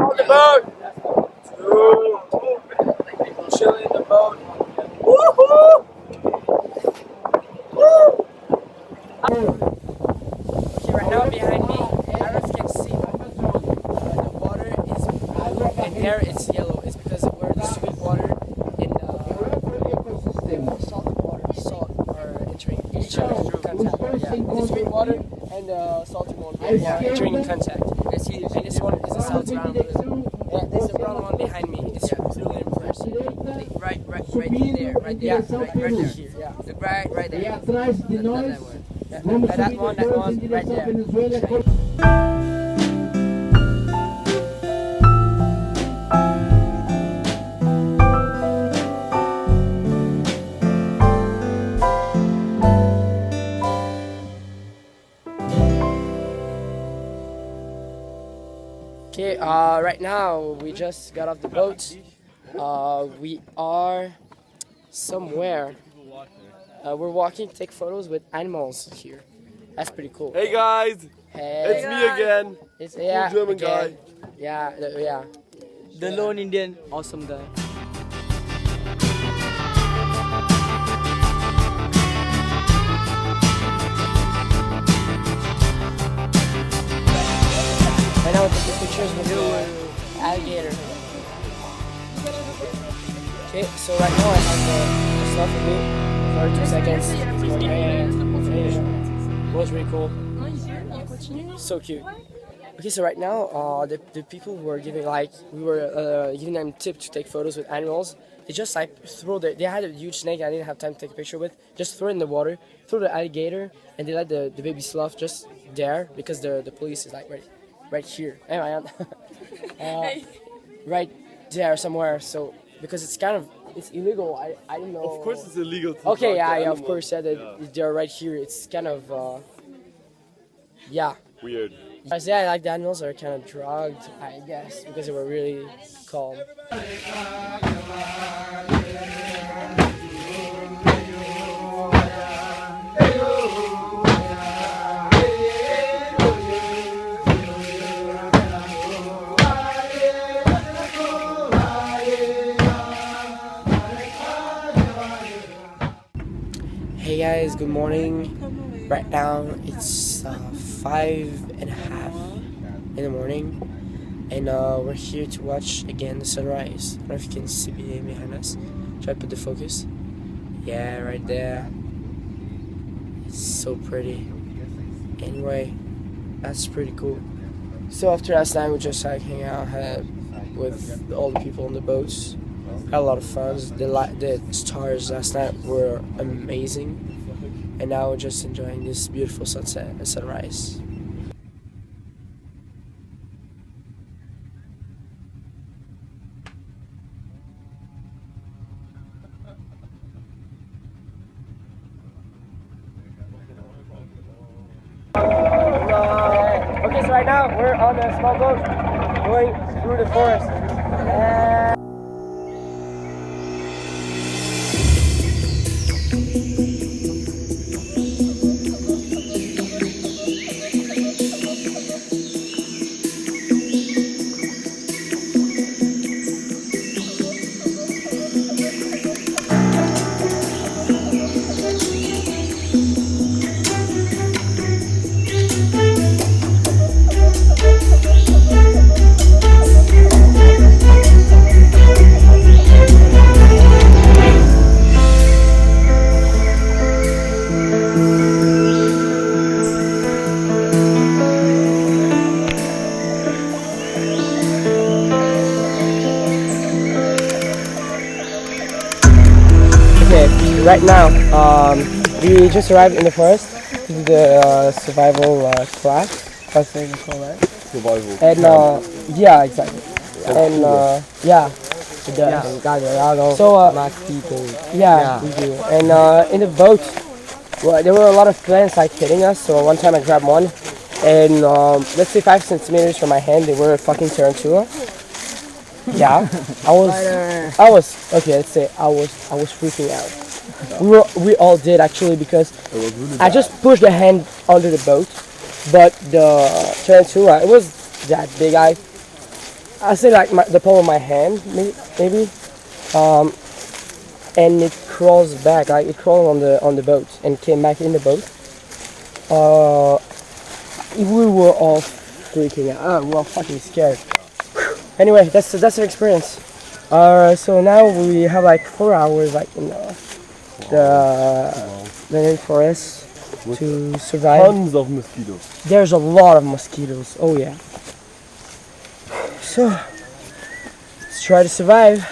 on the boat. People chilling in the boat. Woohoo! Woo! Okay, right now behind me, I don't know if you can see, the water is blue and there it's yellow. It's because we're the sweet water and salt are entering each other through contact. Yeah, the sweet water and salty water entering in contact. And see, and this one is a salty brown. Yeah, there's a brown one behind me. It's blue and first. Right there, right there, right there. Here, yeah. The right there. That one. That one, right there. Okay, right now we just got off the boat. We are somewhere. We're walking to take photos with animals here. That's pretty cool. Hey guys! Hey. It's me again. It's Cool German guy. Yeah. The lone Indian, awesome guy. Right now we're taking pictures with the alligator. Okay, so right now I have the stuff with me for 2 seconds. It was really cool. So cute. Okay, so right now the people were giving we were giving them tips to take photos with animals. They just they had a huge snake I didn't have time to take a picture with. Just throw it in the water, throw the alligator, and they let the baby sloth just there because the police is right here. Anyway, right there somewhere. So because it's illegal. I don't know. Of course it's illegal to okay, drug yeah, of course, they're right here. It's kind of weird. Yeah, the animals are kind of drugged, I guess, because they were really calm. Hey guys, good morning. Right now it's 5:30 in the morning, and we're here to watch again the sunrise. I don't know if you can see behind us. Try to put the focus. Yeah, right there. It's so pretty. Anyway, that's pretty cool. So after last night, we just hang out with all the people on the boats. Had a lot of fun. The stars last night were amazing, and now we're just enjoying this beautiful sunset and sunrise. Okay, so right now we're on a small boat going through the forest. Right now, we just arrived in the forest. This is the survival class. I think it's called that. Survival. And yeah, exactly. And yeah, it does. So yeah, we do. And in the boat, well, there were a lot of plants hitting us. So one time I grabbed one, and let's say 5 centimeters from my hand, they were a fucking tarantula. Yeah, I was okay. Let's say I was freaking out. We all did actually, because I just pushed the hand under the boat, but the tarantula, it was that big. I say like the palm of my hand, maybe. And it crawls back, like it crawled on the boat and came back in the boat. We were all freaking out. Oh, we were fucking scared. Anyway, that's an experience. So now we have like 4 hours like in the rainforest to survive. Tons of mosquitoes. There's a lot of mosquitoes. Oh yeah. So let's try to survive.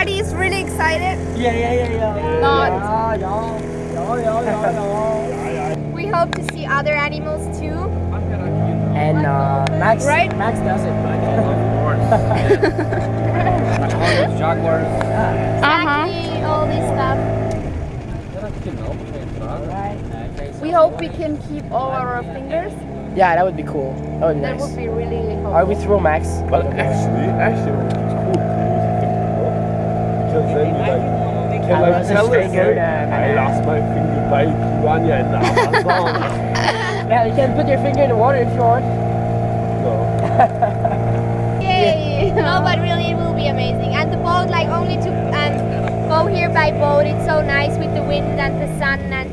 Everybody's really excited. Yeah. Not. We hope to see other animals too. And Max, Right? Max does it. Jaguars. Exactly, all this stuff. We hope we can keep all our fingers. Yeah, that would be cool. That would be That nice. would be really helpful. Are we throw Max? But actually, it's cool because then you can I lost a tell us, finger, I lost my finger by piranha in the Amazon. Yeah, you can put your finger in the water if you want. No. Yay! No, but really it will be amazing. And the boat, like only to go here by boat, it's so nice with the wind and the sun and